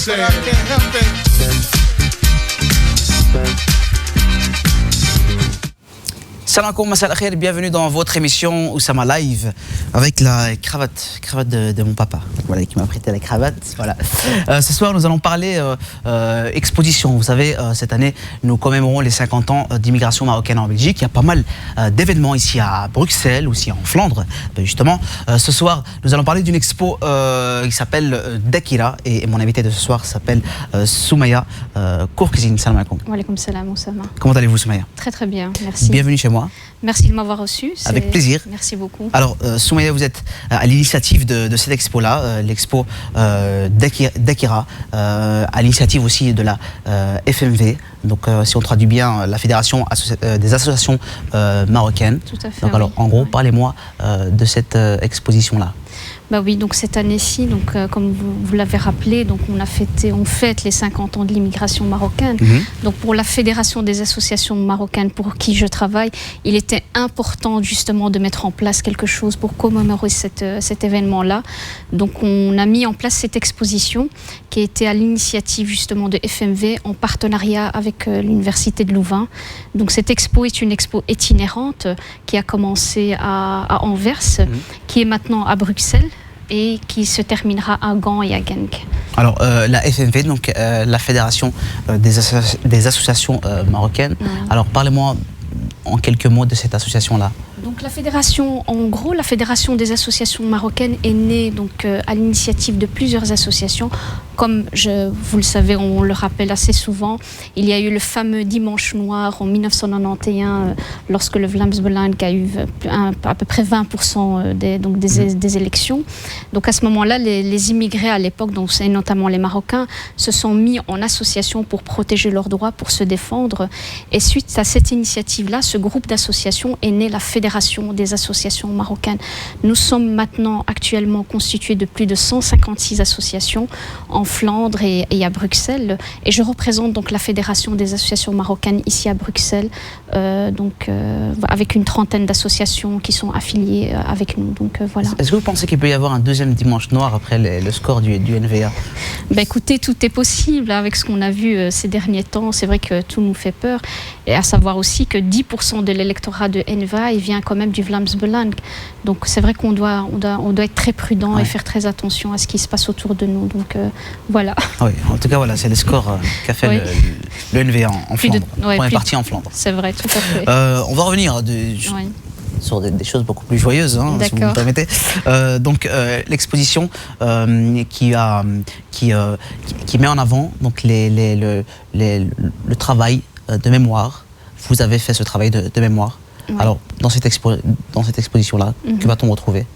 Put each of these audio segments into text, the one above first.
but I can't help it. Salam alaikum, masal khair, bienvenue dans votre émission Oussama Live avec la cravate de mon papa. Voilà, qui m'a prêté la cravate. Voilà. Ce soir, nous allons parler exposition. Vous savez, cette année, nous commémorons les 50 ans d'immigration marocaine en Belgique. Il y a pas mal d'événements ici à Bruxelles, aussi en Flandre. Justement, ce soir, nous allons parler d'une expo qui s'appelle Dakira et mon invité de ce soir s'appelle Soumaya Kourkzine. Salam alaikum. Wa alaikum salam, Oussama. Comment allez-vous, Soumaya? Très très bien, merci. Bienvenue chez moi. Merci de m'avoir reçu. Avec plaisir. Merci beaucoup. Alors, Soumaya, vous êtes à l'initiative de cette expo-là, l'expo Dakira, à l'initiative aussi de la FMV. Donc, si on traduit bien, la Fédération des associations marocaines. Tout à fait. Donc, alors, oui. en gros, parlez-moi de cette exposition-là. Bah oui, donc cette année-ci, donc comme vous l'avez rappelé, donc on fête les 50 ans de l'immigration marocaine. Donc pour la Fédération des associations marocaines pour qui je travaille, il était important justement de mettre en place quelque chose pour commémorer cet événement-là. Donc on a mis en place cette exposition qui a été à l'initiative justement de FMV en partenariat avec l'Université de Louvain. Donc cette expo est une expo itinérante qui a commencé à Anvers, qui est maintenant à Bruxelles et qui se terminera à Gand et à Genk. Alors, la FMV, donc la Fédération des associations marocaines. Alors, parlez-moi en quelques mots de cette association-là. Donc la fédération, en gros, la Fédération des associations marocaines est née donc, à l'initiative de plusieurs associations. Comme vous le savez, on le rappelle assez souvent, il y a eu le fameux Dimanche Noir en 1991, lorsque le Vlaams Belang a eu à peu près 20% des élections. Donc à ce moment-là, les immigrés à l'époque, et notamment les Marocains, se sont mis en association pour protéger leurs droits, pour se défendre. Et suite à cette initiative-là, ce groupe d'associations est né la Fédération des associations marocaines. Nous sommes maintenant actuellement constitués de plus de 156 associations en Flandre et à Bruxelles. Et je représente donc la Fédération des associations marocaines ici à Bruxelles, avec une trentaine d'associations qui sont affiliées avec nous. Donc, voilà. Est-ce que vous pensez qu'il peut y avoir un deuxième dimanche noir après le score du NVA? Écoutez, tout est possible avec ce qu'on a vu ces derniers temps. C'est vrai que tout nous fait peur. Et à savoir aussi que 10% de l'électorat de NVA il vient quand même du Vlaams Belang. Donc c'est vrai qu'on doit être très prudent et faire très attention à ce qui se passe autour de nous. Donc voilà. Oui, en tout cas, voilà, c'est le score qu'a fait le NVA en Flandre. On est parti en Flandre. C'est vrai, tout à fait. On va revenir sur des choses beaucoup plus joyeuses, si vous me permettez. Donc l'exposition qui met en avant donc, le travail de mémoire. Vous avez fait ce travail de mémoire. Alors, dans cette exposition-là, que va-t-on retrouver?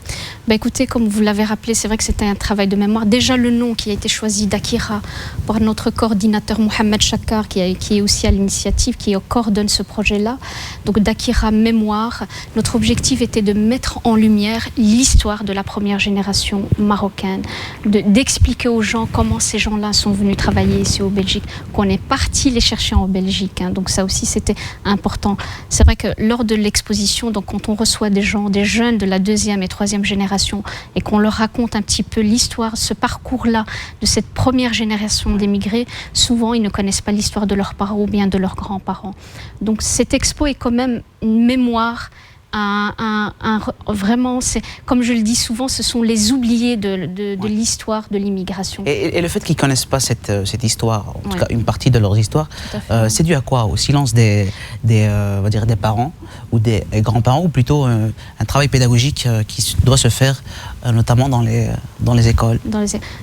Écoutez, comme vous l'avez rappelé, c'est vrai que c'était un travail de mémoire. Déjà, le nom qui a été choisi, Dakira, par notre coordinateur Mohamed Chakar, qui est aussi à l'initiative, qui coordonne ce projet-là. Donc, Dakira Mémoire. Notre objectif était de mettre en lumière l'histoire de la première génération marocaine, d'expliquer aux gens comment ces gens-là sont venus travailler ici au Belgique, qu'on est parti les chercher en Belgique. Donc, ça aussi, c'était important. C'est vrai que lors de l'exposition, donc quand on reçoit des jeunes de la deuxième et troisième génération et qu'on leur raconte un petit peu l'histoire, ce parcours-là de cette première génération d'émigrés, souvent ils ne connaissent pas l'histoire de leurs parents ou bien de leurs grands-parents. Donc cette expo est quand même une mémoire. Vraiment, comme je le dis souvent, ce sont les oubliés de l'histoire de l'immigration. Et le fait qu'ils ne connaissent pas cette histoire, en tout cas une partie de leur histoire, c'est dû à quoi? Au silence des parents ou des grands-parents, ou plutôt un travail pédagogique qui doit se faire notamment dans les écoles?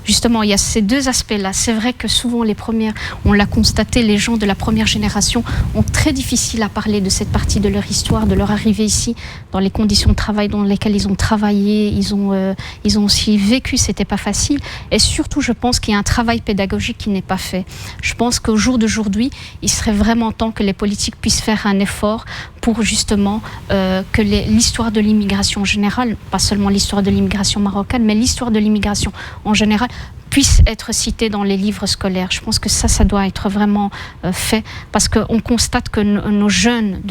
Justement, il y a ces deux aspects-là. C'est vrai que souvent on l'a constaté, les gens de la première génération ont très difficile à parler de cette partie de leur histoire, de leur arrivée ici, dans les conditions de travail dans lesquelles ils ont travaillé, ils ont aussi vécu, c'était pas facile. Et surtout, je pense qu'il y a un travail pédagogique qui n'est pas fait. Je pense qu'au jour d'aujourd'hui, il serait vraiment temps que les politiques puissent faire un effort pour justement que l'histoire de l'immigration en général, pas seulement l'histoire de l'immigration marocaine, mais l'histoire de l'immigration en général, puisse être cité dans les livres scolaires. Je pense que ça doit être vraiment fait, parce qu'on constate que nos jeunes,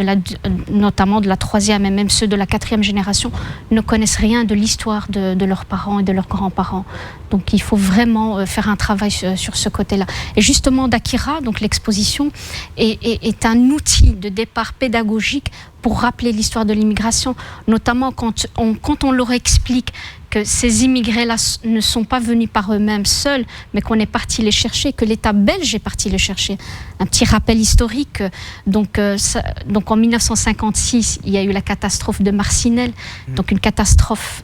notamment de la 3e et même ceux de la 4e génération, ne connaissent rien de l'histoire de leurs parents et de leurs grands-parents. Donc il faut vraiment faire un travail sur ce côté-là. Et justement, Dakira, donc l'exposition, est un outil de départ pédagogique pour rappeler l'histoire de l'immigration, notamment quand on leur explique que ces immigrés-là ne sont pas venus par eux-mêmes seuls, mais qu'on est parti les chercher, que l'État belge est parti les chercher. Un petit rappel historique. Donc en 1956, il y a eu la catastrophe de Marcinelle, donc une catastrophe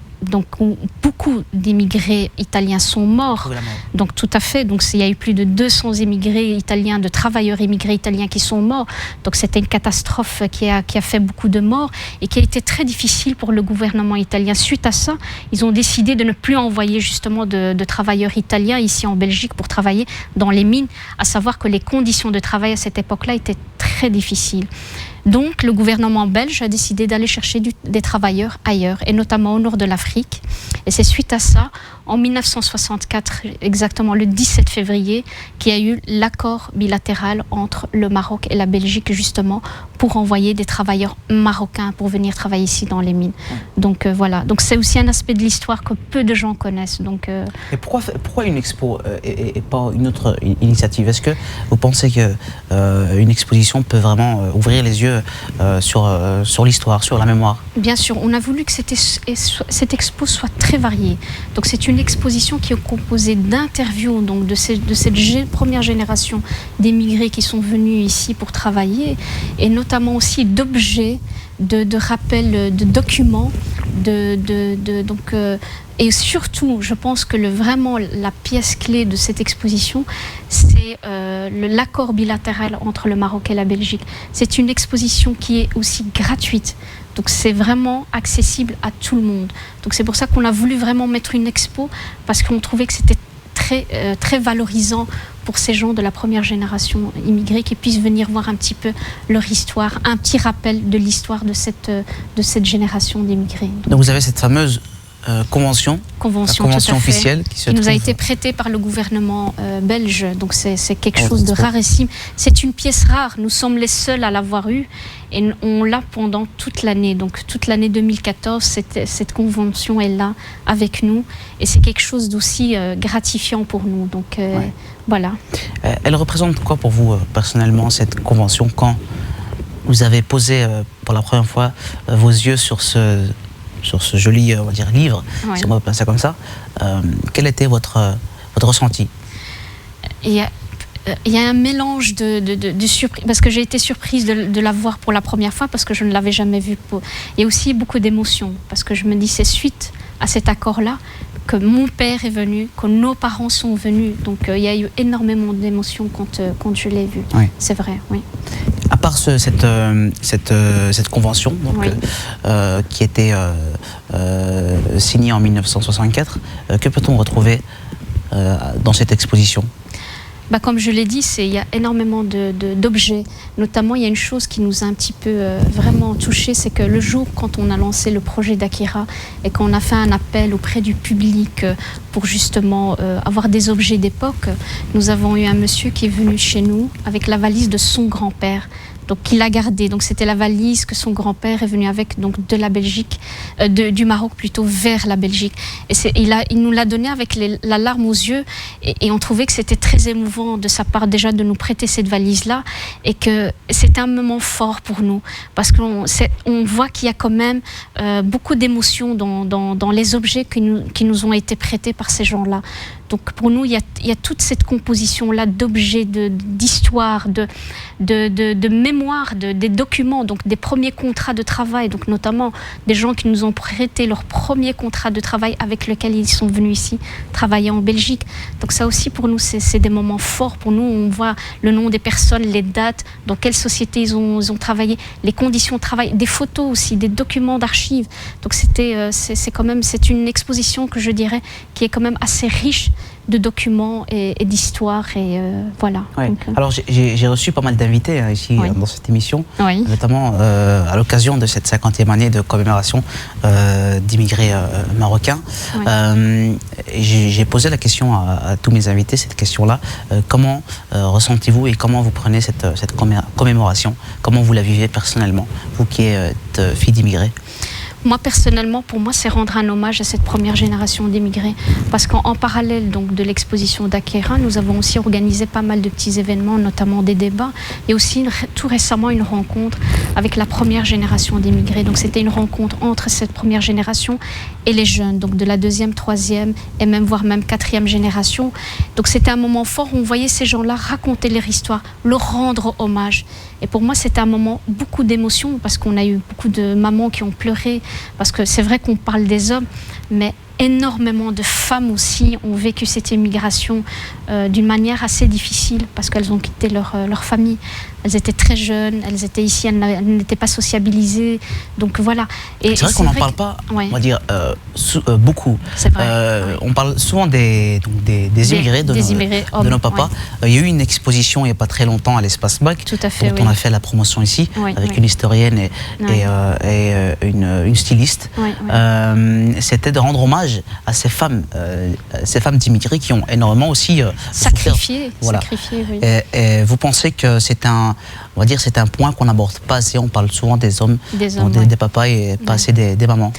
où beaucoup d'immigrés italiens sont morts. Donc tout à fait. Donc il y a eu plus de 200 immigrés italiens, de travailleurs immigrés italiens qui sont morts. Donc c'était une catastrophe qui a fait beaucoup de morts et qui a été très difficile pour le gouvernement italien. Suite à ça, ils ont décidé de ne plus envoyer justement de travailleurs italiens ici en Belgique pour travailler dans les mines, à savoir que les conditions de travail à cette époque-là étaient très difficiles. Donc, le gouvernement belge a décidé d'aller chercher des travailleurs ailleurs, et notamment au nord de l'Afrique. Et c'est suite à ça, en 1964, exactement le 17 février, qu'il y a eu l'accord bilatéral entre le Maroc et la Belgique, justement, pour envoyer des travailleurs marocains pour venir travailler ici dans les mines. Donc voilà. Donc c'est aussi un aspect de l'histoire que peu de gens connaissent. Donc, Et pourquoi une expo et pas une autre initiative? Est-ce que vous pensez qu'une exposition peut vraiment ouvrir les yeux sur l'histoire, sur la mémoire? Bien sûr, on a voulu que cette expo soit très variée. Donc c'est une exposition qui est composée d'interviews donc de cette première génération d'émigrés qui sont venus ici pour travailler, et notamment aussi d'objets, de rappels, de documents, et surtout, je pense que vraiment la pièce clé de cette exposition, c'est l'accord bilatéral entre le Maroc et la Belgique. C'est une exposition qui est aussi gratuite. Donc c'est vraiment accessible à tout le monde. Donc c'est pour ça qu'on a voulu vraiment mettre une expo, parce qu'on trouvait que c'était très valorisant pour ces gens de la première génération immigrée qui puissent venir voir un petit peu leur histoire, un petit rappel de l'histoire de cette génération d'immigrés. Donc vous avez cette fameuse convention officielle qui nous a été prêtée par le gouvernement belge. Donc c'est quelque chose de rarissime. C'est une pièce rare. Nous sommes les seuls à l'avoir eue et on l'a pendant toute l'année. Donc toute l'année 2014, cette convention est là avec nous et c'est quelque chose d'aussi gratifiant pour nous. Donc voilà. Elle représente quoi pour vous personnellement, cette convention, quand vous avez posé pour la première fois vos yeux sur ce joli, on va dire, livre, si on va appeler ça comme ça? Quel était votre ressenti? Il y a un mélange de surprise, parce que j'ai été surprise de la voir pour la première fois, parce que je ne l'avais jamais vue. Il y a aussi beaucoup d'émotions, parce que je me dis, c'est suite à cet accord-là que mon père est venu, que nos parents sont venus. Donc il y a eu énormément d'émotions quand je l'ai vue. Oui. C'est vrai, oui. À part cette convention donc, qui était signée en 1964, que peut-on retrouver dans cette exposition? Comme je l'ai dit, il y a énormément d'objets. Notamment, il y a une chose qui nous a un petit peu vraiment touchés, c'est que le jour, quand on a lancé le projet d'Akira et qu'on a fait un appel auprès du public pour justement avoir des objets d'époque, nous avons eu un monsieur qui est venu chez nous avec la valise de son grand-père. Donc, il l'a gardée. Donc, c'était la valise que son grand-père est venu avec, donc de la Belgique, du Maroc plutôt vers la Belgique. Et il nous l'a donné avec la larme aux yeux, et on trouvait que c'était très émouvant de sa part déjà de nous prêter cette valise-là, et que c'était un moment fort pour nous, parce qu'on voit qu'il y a quand même beaucoup d'émotions dans les objets qui nous ont été prêtés par ces gens-là. Donc pour nous, il y a toute cette composition-là d'objets, d'histoire, de mémoire, des documents, donc des premiers contrats de travail, donc notamment des gens qui nous ont prêté leur premier contrat de travail avec lequel ils sont venus ici travailler en Belgique. Donc ça aussi pour nous, c'est des moments forts pour nous. On voit le nom des personnes, les dates, dans quelle société ils ont travaillé, les conditions de travail, des photos aussi, des documents d'archives. Donc c'est une exposition que je dirais qui est quand même assez riche, de documents et d'histoires. Et voilà. Ouais. Donc, alors j'ai reçu pas mal d'invités ici dans cette émission, notamment à l'occasion de cette 50e année de commémoration d'immigrés marocains. J'ai posé la question à tous mes invités, cette question-là. Comment ressentez-vous et comment vous prenez cette commémoration? Comment vous la vivez personnellement, vous qui êtes fille d'immigrés? Moi, personnellement, pour moi, c'est rendre un hommage à cette première génération d'émigrés. Parce qu'en parallèle donc, de l'exposition d'Akera, nous avons aussi organisé pas mal de petits événements, notamment des débats, et aussi tout récemment une rencontre avec la première génération d'émigrés. Donc c'était une rencontre entre cette première génération et les jeunes, donc de la deuxième, troisième et même voire même quatrième génération. Donc c'était un moment fort où on voyait ces gens-là raconter leur histoire, leur rendre hommage. Et pour moi, c'était un moment beaucoup d'émotion parce qu'on a eu beaucoup de mamans qui ont pleuré. Parce que c'est vrai qu'on parle des hommes, mais énormément de femmes aussi ont vécu cette immigration d'une manière assez difficile parce qu'elles ont quitté leur famille. Elles étaient très jeunes, elles étaient ici, elles n'étaient pas sociabilisées. Donc voilà. C'est vrai qu'on n'en parle pas, on va dire, beaucoup. C'est vrai. On parle souvent des immigrés, de nos papas. Il y a eu une exposition il n'y a pas très longtemps à l'Espace Bac, dont on a fait la promotion ici, avec une historienne et une styliste. C'était de rendre hommage à ces femmes d'immigrés qui ont énormément aussi sacrifié. Voilà. Oui. Et vous pensez que c'est un point qu'on n'aborde pas assez? On parle souvent des hommes, des papas et pas assez des mamans.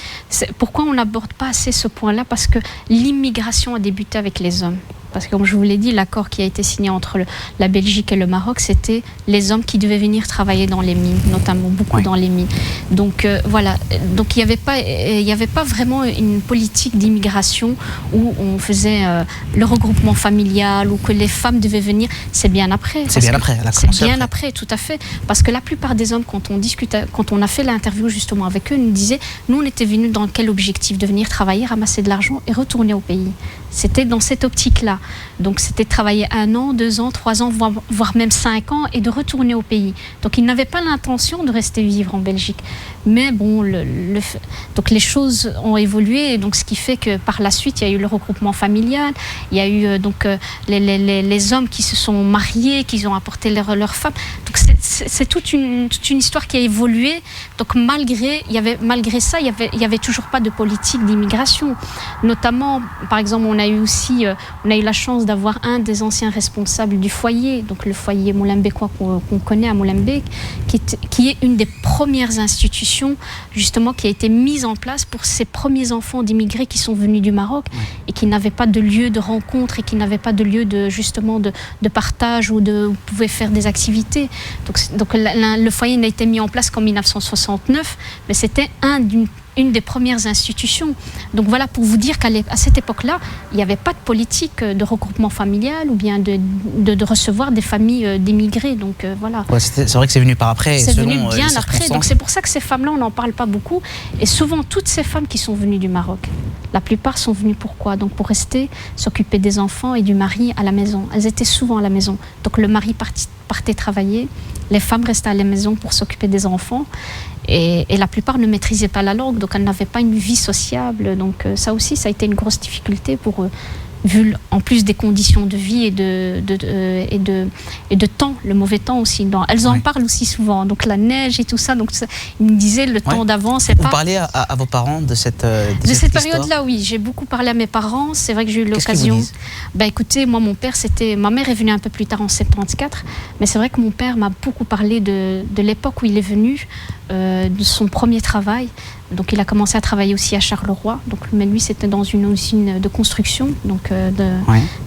Pourquoi on n'aborde pas assez ce point-là? Parce que l'immigration a débuté avec les hommes. Parce que comme je vous l'ai dit, l'accord qui a été signé entre la Belgique et le Maroc, c'était les hommes qui devaient venir travailler dans les mines, notamment beaucoup dans les mines. Donc voilà, donc il n'y avait pas vraiment une politique d'immigration où on faisait le regroupement familial ou que les femmes devaient venir. C'est bien après. C'est bien après. C'est bien après, tout à fait. Parce que la plupart des hommes, quand on a fait l'interview justement avec eux, nous disaient, nous on était venus dans quel objectif? De venir travailler, ramasser de l'argent et retourner au pays. C'était dans cette optique-là. Donc c'était de travailler 1 an, 2 ans, 3 ans, voire même 5 ans et de retourner au pays. Donc ils n'avaient pas l'intention de rester vivre en Belgique. Mais bon, donc les choses ont évolué, et donc ce qui fait que par la suite, il y a eu le regroupement familial, il y a eu donc les hommes qui se sont mariés, qui ont apporté leurs femmes. Donc c'est toute une histoire qui a évolué. Donc malgré ça, il y avait toujours pas de politique d'immigration. Notamment, par exemple, on a eu la chance d'avoir un des anciens responsables du foyer, donc le foyer moulembécois qu'on connaît à Molenbeek, qui est une des premières institutions justement qui a été mise en place pour ces premiers enfants d'immigrés qui sont venus du Maroc et qui n'avaient pas de lieu de rencontre et qui n'avaient pas de lieu de partage ou où pouvaient faire des activités. Donc le foyer n'a été mis en place qu'en 1969, mais c'était une des premières institutions. Donc voilà, pour vous dire qu'à cette époque-là, il n'y avait pas de politique de regroupement familial ou bien de recevoir des familles d'émigrés. Donc voilà. Ouais, c'est vrai que c'est venu par après. C'est venu bien après. Donc c'est pour ça que ces femmes-là, on n'en parle pas beaucoup. Et souvent, toutes ces femmes qui sont venues du Maroc, la plupart sont venues pourquoi? Donc pour rester, s'occuper des enfants et du mari à la maison. Elles étaient souvent à la maison. Donc le mari partait travailler, les femmes restaient à la maison pour s'occuper des enfants. Et la plupart ne maîtrisaient pas la langue, donc elles n'avaient pas une vie sociable. Donc ça aussi, ça a été une grosse difficulté pour eux, vu en plus des conditions de vie et de temps, le mauvais temps aussi. Elles en parlent aussi souvent, donc la neige et tout ça. Donc ils me disaient le temps d'avant, c'est pas... Vous parlez à vos parents de cette période-là, oui. J'ai beaucoup parlé à mes parents. C'est vrai que j'ai eu l'occasion. Écoutez, moi, mon père, ma mère est venue un peu plus tard en 74, mais c'est vrai que mon père m'a beaucoup parlé de l'époque où il est venu, de son premier travail. Donc il a commencé à travailler aussi à Charleroi. Mais lui, c'était dans une usine de construction,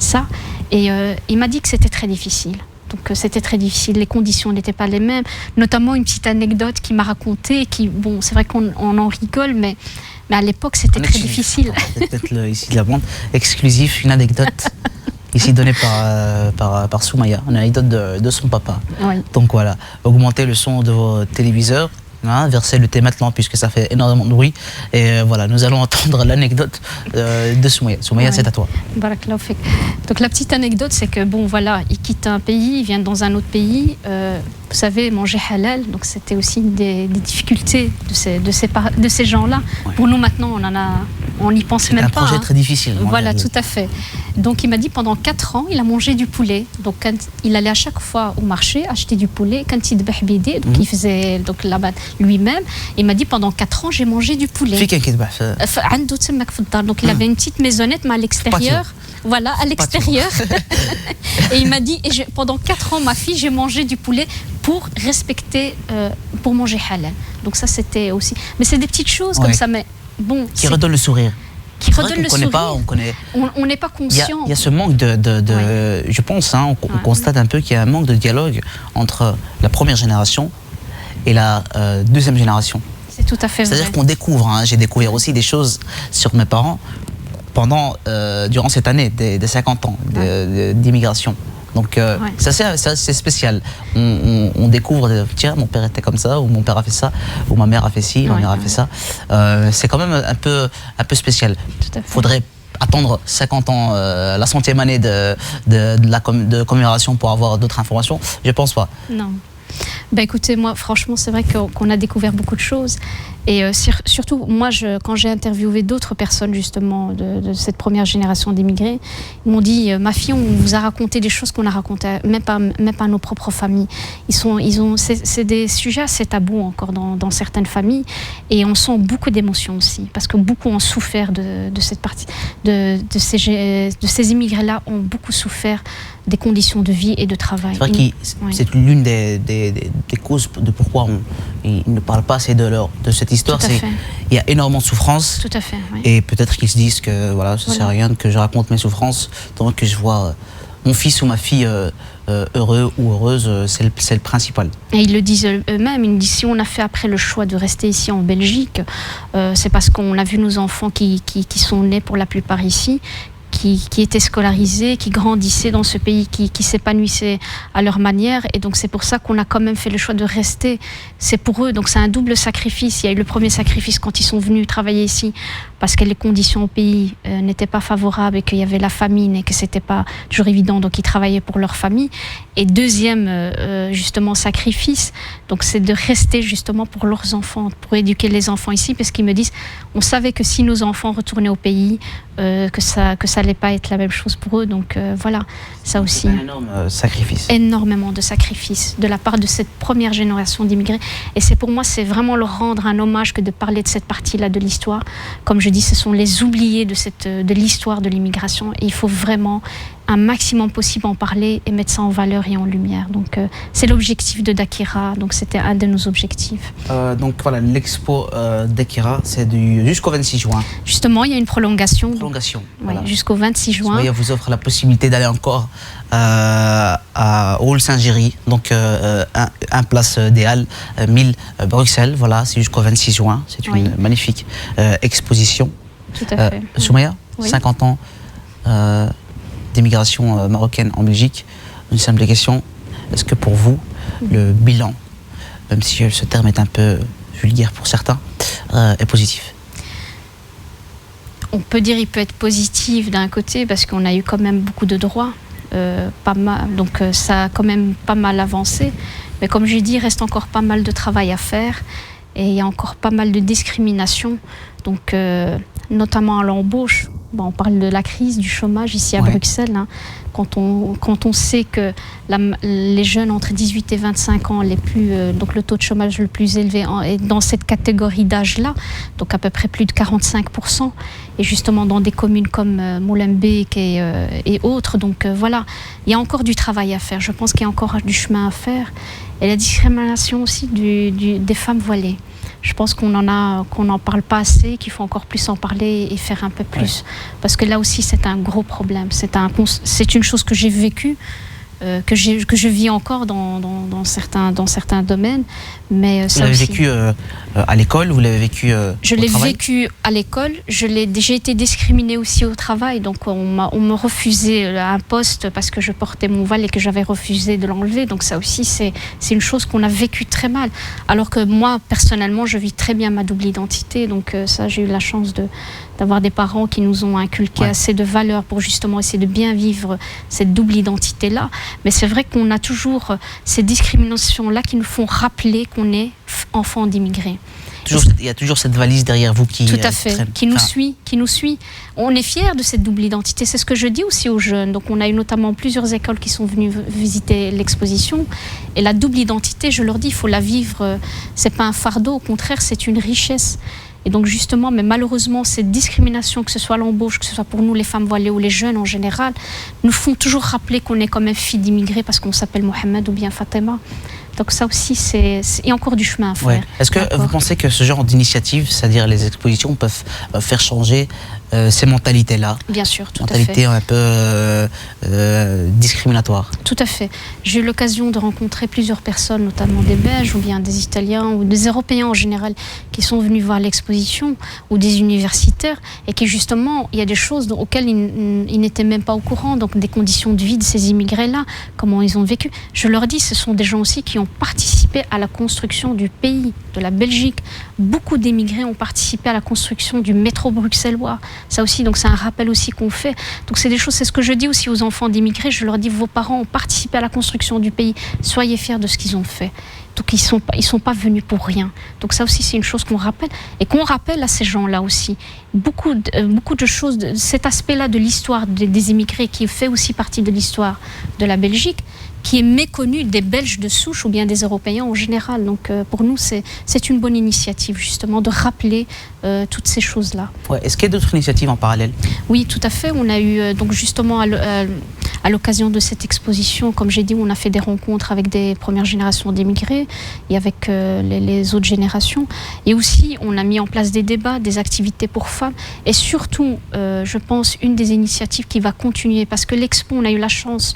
ça. Et il m'a dit que c'était très difficile. Donc c'était très difficile, les conditions n'étaient pas les mêmes. Notamment une petite anecdote qu'il m'a racontée, c'est vrai qu'on en rigole, mais à l'époque c'était très difficile. Peut-être ici de la bande exclusif, une anecdote ici donnée par Soumaya, une anecdote de son papa. Donc voilà, augmentez le son de vos téléviseurs. Verser le thé maintenant puisque ça fait énormément de bruit et voilà, nous allons entendre l'anecdote de Soumaya. Soumaya, c'est à toi. Barakallahu fik. Donc la petite anecdote, c'est que il quitte un pays, il vient dans un autre pays, vous savez, manger halal, donc c'était aussi des difficultés de ces gens-là. Pour nous maintenant, on n'y pense même pas. C'est un projet très difficile. Voilà, tout à fait. Donc il m'a dit pendant 4 ans, il a mangé du poulet. Donc quand il allait à chaque fois au marché acheter du poulet, quand il dbah bidé, donc il faisait donc là-bas lui-même. Il m'a dit pendant 4 ans, j'ai mangé du poulet. Donc il avait une petite maisonnette mais à l'extérieur. Voilà, à l'extérieur. Et il m'a dit, pendant 4 ans, ma fille, j'ai mangé du poulet pour respecter, pour manger halal. Donc ça, c'était aussi... Mais c'est des petites choses comme ça, mais bon... Qui redonnent le sourire. Qui redonne le sourire. On n'est pas conscient. Il y a ce manque je pense, on constate un peu qu'il y a un manque de dialogue entre la première génération et la deuxième génération. C'est tout à fait vrai. C'est-à-dire qu'on découvre, j'ai découvert aussi des choses sur mes parents durant cette année des 50 ans d'immigration. Donc c'est assez spécial. On découvre, tiens, mon père était comme ça, ou mon père a fait ça, ou ma mère a fait ci, ma mère a fait ça. C'est quand même un peu spécial. Il faudrait attendre 50 ans, la 100e année de commémoration pour avoir d'autres informations. Je pense pas. Non. Bah écoutez, moi franchement c'est vrai qu'on a découvert beaucoup de choses et surtout moi quand j'ai interviewé d'autres personnes justement de cette première génération d'immigrés, ils m'ont dit ma fille, on vous a raconté des choses qu'on a racontées même pas à nos propres familles. C'est des sujets assez tabous encore dans certaines familles et on sent beaucoup d'émotions aussi parce que beaucoup ont souffert de cette partie de ces immigrés là ont beaucoup souffert des conditions de vie et de travail. C'est vrai que c'est l'une des causes de pourquoi ils ne parlent pas assez de cette histoire. Il y a énormément de souffrance. Tout à fait. Oui. Et peut-être qu'ils se disent que ça ne sert à rien que je raconte mes souffrances, tant que je vois mon fils ou ma fille heureux ou heureuse, c'est le principal. Et ils le disent eux-mêmes, ils me disent si on a fait après le choix de rester ici en Belgique, c'est parce qu'on a vu nos enfants qui sont nés pour la plupart ici, qui étaient scolarisés, qui grandissaient dans ce pays, qui s'épanouissaient à leur manière. Et donc c'est pour ça qu'on a quand même fait le choix de rester. C'est pour eux, donc c'est un double sacrifice. Il y a eu le premier sacrifice quand ils sont venus travailler ici, parce que les conditions au pays n'étaient pas favorables et qu'il y avait la famine et que c'était pas toujours évident, donc ils travaillaient pour leur famille. Et deuxième justement sacrifice, donc c'est de rester justement pour leurs enfants, pour éduquer les enfants ici, parce qu'ils me disent, on savait que si nos enfants retournaient au pays, que ça allait pas être la même chose pour eux, donc voilà, ça aussi. C'est un énorme sacrifice. Énormément de sacrifices de la part de cette première génération d'immigrés, et c'est pour moi, c'est vraiment leur rendre un hommage que de parler de cette partie-là de l'histoire. Comme je dis, ce sont les oubliés de l'histoire de l'immigration, et il faut vraiment un maximum possible en parler et mettre ça en valeur et en lumière. Donc c'est l'objectif de Dakira, donc c'était un de nos objectifs. Donc voilà, l'expo Dakira, c'est jusqu'au 26 juin. Justement, il y a une prolongation. Voilà. Jusqu'au 26 juin. Il vous offre la possibilité d'aller encore à Hall Saint-Géry, donc un place des Halles, 1000 Bruxelles. Voilà, c'est jusqu'au 26 juin. C'est une magnifique exposition. Tout à fait. Soumaya, 50 ans d'immigration marocaine en Belgique. Une simple question, est-ce que pour vous, le bilan, même si ce terme est un peu vulgaire pour certains, est positif? On peut dire qu'il peut être positif d'un côté parce qu'on a eu quand même beaucoup de droits, pas mal, donc ça a quand même pas mal avancé. Mais comme j'ai dit, il reste encore pas mal de travail à faire et il y a encore pas mal de discrimination, donc notamment à l'embauche. Bon, on parle de la crise du chômage ici à Bruxelles. Hein. Quand on sait que les jeunes entre 18 et 25 ans, donc le taux de chômage le plus élevé est dans cette catégorie d'âge-là, donc à peu près plus de 45%, et justement dans des communes comme Molenbeek et autres. Donc voilà, il y a encore du travail à faire. Je pense qu'il y a encore du chemin à faire. Et la discrimination aussi des femmes voilées. Je pense qu'on n'en parle pas assez, qu'il faut encore plus en parler et faire un peu plus. Parce que là aussi, c'est un gros problème. C'est une chose que j'ai vécue, que je vis encore dans certains domaines. Mais vous l'avez vécu à l'école, vous l'avez vécu Je l'ai vécu à l'école, j'ai été discriminée aussi au travail. Donc on me refusait un poste parce que je portais mon voile et que j'avais refusé de l'enlever. Donc ça aussi, c'est une chose qu'on a vécue très mal. Alors que moi, personnellement, je vis très bien ma double identité. Donc ça, j'ai eu la chance d'avoir des parents qui nous ont inculqué assez de valeurs pour justement essayer de bien vivre cette double identité-là. Mais c'est vrai qu'on a toujours ces discriminations-là qui nous font rappeler qu'on est enfant d'immigrés. il y a toujours cette valise derrière vous qui tout à fait, traîne. qui nous suit. On est fiers de cette double identité. C'est ce que je dis aussi aux jeunes. Donc on a eu notamment plusieurs écoles qui sont venues visiter l'exposition. Et la double identité, je leur dis, il faut la vivre. C'est pas un fardeau, au contraire, c'est une richesse. Et donc justement, mais malheureusement, cette discrimination, que ce soit à l'embauche, que ce soit pour nous les femmes voilées ou les jeunes en général, nous font toujours rappeler qu'on est quand même fille d'immigrés parce qu'on s'appelle Mohamed ou bien Fatima. Donc ça aussi, il y a encore du chemin à faire. Ouais. Est-ce que vous pensez que ce genre d'initiative, c'est-à-dire les expositions, peuvent faire changer ces mentalités-là? Bien sûr, tout à fait. Mentalités un peu discriminatoires. Tout à fait. J'ai eu l'occasion de rencontrer plusieurs personnes, notamment des Belges ou bien des Italiens ou des Européens en général, qui sont venus voir l'exposition, ou des universitaires, et qui justement, il y a des choses auxquelles ils n'étaient même pas au courant, donc des conditions de vie de ces immigrés-là, comment ils ont vécu. Je leur dis, ce sont des gens aussi qui ont participé à la construction du pays, de la Belgique. Beaucoup d'émigrés ont participé à la construction du métro bruxellois. Ça aussi, donc c'est un rappel aussi qu'on fait. Donc c'est des choses, c'est ce que je dis aussi aux enfants d'immigrés. Je leur dis, vos parents ont participé à la construction du pays. Soyez fiers de ce qu'ils ont fait. Donc ils sont pas venus pour rien. Donc ça aussi, c'est une chose qu'on rappelle. Et qu'on rappelle à ces gens-là aussi. Beaucoup de choses, cet aspect-là de l'histoire des immigrés qui fait aussi partie de l'histoire de la Belgique, qui est méconnu des Belges de souche ou bien des Européens en général. Donc pour nous, c'est une bonne initiative justement de rappeler toutes ces choses-là. Ouais. Est-ce qu'il y a d'autres initiatives en parallèle? Oui, tout à fait. On a eu donc justement à l'occasion de cette exposition, comme j'ai dit, on a fait des rencontres avec des premières générations d'immigrés et avec les autres générations. Et aussi, on a mis en place des débats, des activités pour femmes. Et surtout, je pense, une des initiatives qui va continuer, parce que l'expo, on a eu la chance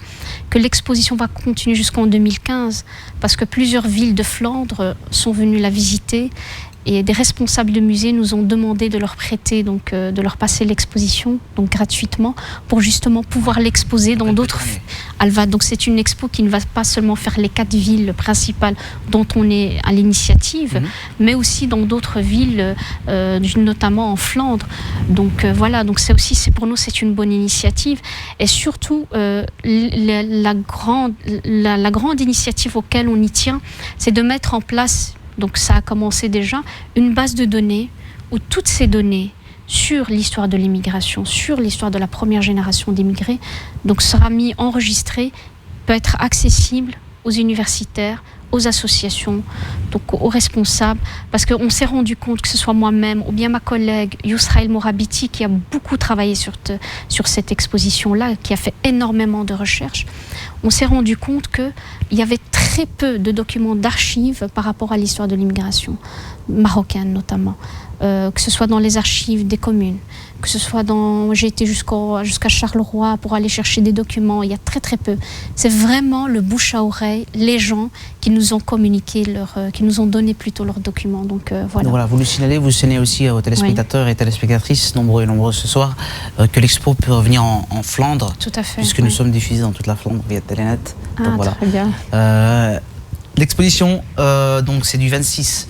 que l'exposition va continuer jusqu'en 2015, parce que plusieurs villes de Flandre sont venues la visiter. Et des responsables de musées nous ont demandé de leur prêter, donc de leur passer l'exposition, donc gratuitement, pour justement pouvoir l'exposer dans d'autres. Donc c'est une expo qui ne va pas seulement faire les 4 villes principales dont on est à l'initiative, mais aussi dans d'autres villes, notamment en Flandre. Donc voilà, donc c'est pour nous c'est une bonne initiative. Et surtout la grande initiative auquel on y tient, c'est de mettre en place. Donc ça a commencé déjà, une base de données où toutes ces données sur l'histoire de l'immigration, sur l'histoire de la première génération d'immigrés, donc sera enregistré, peut être accessible aux universitaires, aux associations, donc aux responsables, parce qu'on s'est rendu compte, que ce soit moi-même ou bien ma collègue Yousra El Morabiti, qui a beaucoup travaillé sur cette exposition-là, qui a fait énormément de recherches, on s'est rendu compte qu'il y avait très peu de documents d'archives par rapport à l'histoire de l'immigration marocaine notamment, que ce soit dans les archives des communes, que ce soit j'ai été jusqu'à Charleroi pour aller chercher des documents, il y a très très peu. C'est vraiment le bouche à oreille, les gens qui nous ont communiqué, qui nous ont donné plutôt leurs documents. Donc voilà. Donc voilà, vous le signalez aussi aux téléspectateurs et téléspectatrices, nombreux et nombreuses ce soir, que l'expo peut revenir en Flandre. Tout à fait. Puisque nous sommes diffusés dans toute la Flandre via Telenet. Donc voilà. Très bien. L'exposition, donc c'est du 26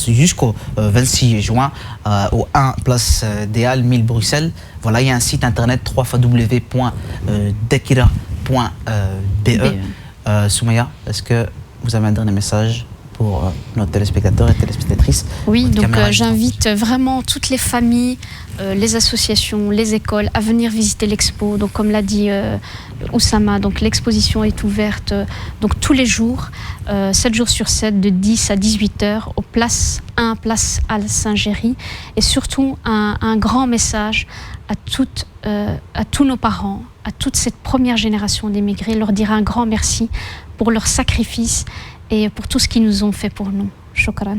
jusqu'au 26 juin au 1 place des Halles 1000 Bruxelles. Voilà, il y a un site internet www.dekira.be. Soumaya, est-ce que vous avez un dernier message pour nos téléspectateurs et téléspectatrices? Oui, donc j'invite vraiment toutes les familles, les associations, les écoles à venir visiter l'expo. Donc comme l'a dit Oussama, donc l'exposition est ouverte donc tous les jours, 7 jours sur 7, de 10 à 18 heures, au place Halle Saint-Géry. Et surtout un grand message à tous nos parents, à toute cette première génération d'immigrés, leur dire un grand merci pour leur sacrifice et pour tout ce qu'ils nous ont fait pour nous. Shukran.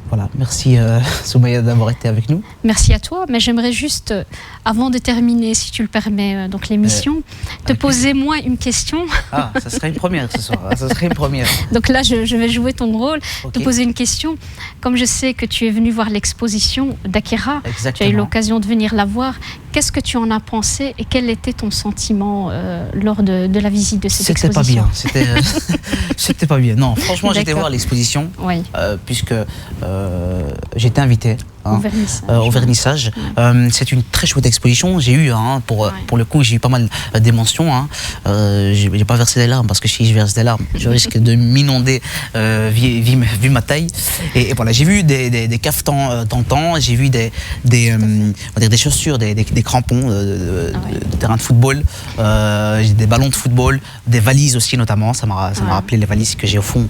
Voilà, merci Soumaya d'avoir été avec nous. Merci à toi, mais j'aimerais juste, avant de terminer, si tu le permets, donc l'émission, te poser moi une question. Ah, ça serait une première ce soir, ça serait une première. Donc là, je vais jouer ton rôle, te poser une question. Comme je sais que tu es venu voir l'exposition d'Akira, tu as eu l'occasion de venir la voir, qu'est-ce que tu en as pensé et quel était ton sentiment lors de la visite de cette exposition? C'était pas bien, c'était pas bien. Non, franchement, j'étais voir l'exposition, oui. puisque j'étais invité hein, au vernissage. C'est une très chouette exposition. J'ai eu, pour le coup, j'ai eu pas mal d'émotions. Hein. J'ai pas versé des larmes parce que si je verse des larmes, je risque de m'inonder vu ma taille. Et voilà, j'ai vu des cafetans tentants, j'ai vu des chaussures, des crampons de terrain de football, des ballons de football, des valises aussi notamment. Ça m'a rappelé les valises que j'ai au fond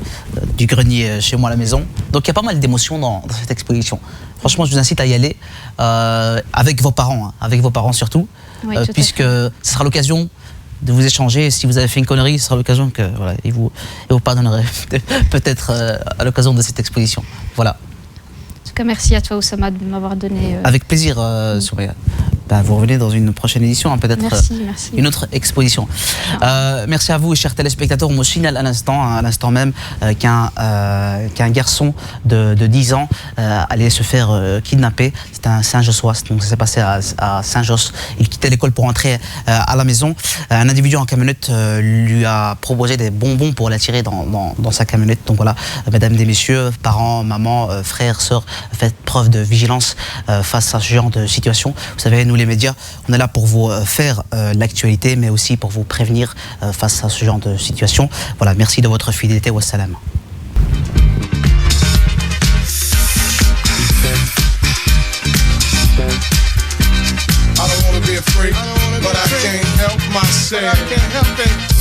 du grenier chez moi à la maison. Donc il y a pas mal d'émotions dans cette exposition. Franchement, je vous incite à y aller avec vos parents surtout, puisque ce sera l'occasion de vous échanger. Si vous avez fait une connerie, ce sera l'occasion que ils vous pardonnerez peut-être à l'occasion de cette exposition. Voilà. En tout cas, merci à toi, Oussama, de m'avoir donné. Avec plaisir, Souria. Vous revenez dans une prochaine édition, peut-être une autre exposition. Merci à vous, chers téléspectateurs. On me signale à l'instant même, qu'un garçon de 10 ans allait se faire kidnapper. C'est un Saint-Jossois, donc ça s'est passé à Saint-Josse. Il quittait l'école pour entrer à la maison. Un individu en camionnette lui a proposé des bonbons pour l'attirer dans sa camionnette. Donc voilà, mesdames et messieurs, parents, mamans, frères, sœurs, faites preuve de vigilance face à ce genre de situation. Vous savez, nous les médias, on est là pour vous faire l'actualité, mais aussi pour vous prévenir face à ce genre de situation. Voilà, merci de votre fidélité. Wassalam. I don't wanna be afraid, but I can't help myself.